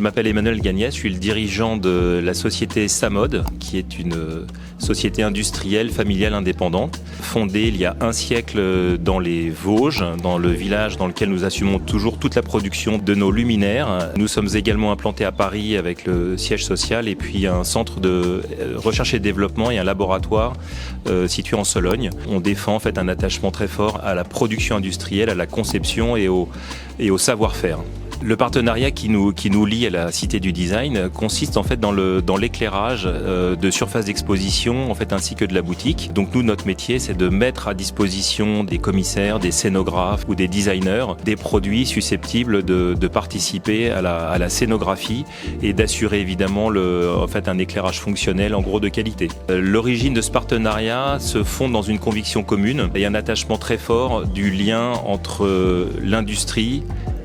m'appelle Emmanuel Gagnès, je suis le dirigeant de la société Samod, qui est une société industrielle familiale indépendante, fondée il y a un siècle dans les Vosges, dans le village dans lequel nous assumons toujours toute la production de nos luminaires. Nous sommes également implantés à Paris avec le siège social et puis un centre de recherche et développement et un laboratoire situé en Sologne. On défend en fait un attachement très fort à la production industrielle, à la conception et au savoir-faire. Le partenariat qui nous lie à la Cité du Design consiste en fait dans l'éclairage de surfaces d'exposition en fait ainsi que de la boutique. Donc nous, notre métier, c'est de mettre à disposition des commissaires, des scénographes ou des designers des produits susceptibles de participer à la scénographie et d'assurer évidemment un éclairage fonctionnel en gros de qualité. L'origine de ce partenariat se fonde dans une conviction commune et un attachement très fort du lien entre l'industrie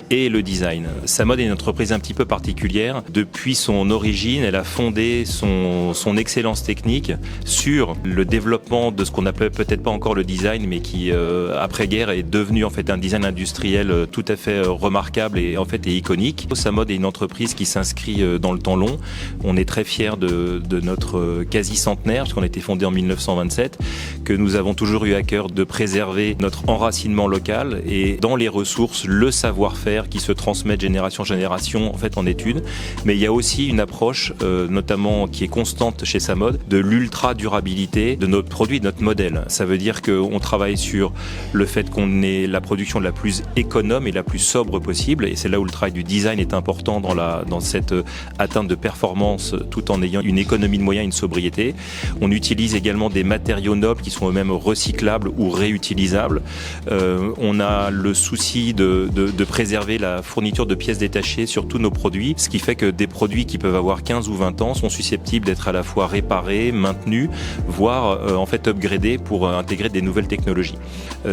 et le design. Samod est une entreprise un petit peu particulière. Depuis son origine, elle a fondé son excellence technique sur le développement de ce qu'on appelle peut-être pas encore le design, mais qui après-guerre est devenu en fait un design industriel tout à fait remarquable et en fait est iconique. Samod est une entreprise qui s'inscrit dans le temps long. On est très fiers de notre quasi-centenaire, puisqu'on a été fondé en 1927, que nous avons toujours eu à cœur de préserver notre enracinement local et dans les ressources, le savoir-faire qui se transmet de génération en génération en fait en études, mais il y a aussi une approche notamment qui est constante chez Samod de l'ultra durabilité de notre produit, de notre modèle. Ça veut dire qu'on travaille sur le fait qu'on ait la production la plus économe et la plus sobre possible, et c'est là où le travail du design est important dans cette atteinte de performance tout en ayant une économie de moyens, une sobriété. On utilise également des matériaux nobles qui sont eux-mêmes recyclables ou réutilisables. On a le souci de préserver la fourniture de pièces détachées sur tous nos produits, ce qui fait que des produits qui peuvent avoir 15 ou 20 ans sont susceptibles d'être à la fois réparés, maintenus, voire upgradés pour intégrer des nouvelles technologies.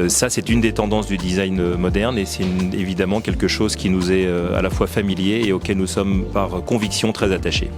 Ça, c'est une des tendances du design moderne et c'est évidemment quelque chose qui nous est à la fois familier et auquel nous sommes par conviction très attachés.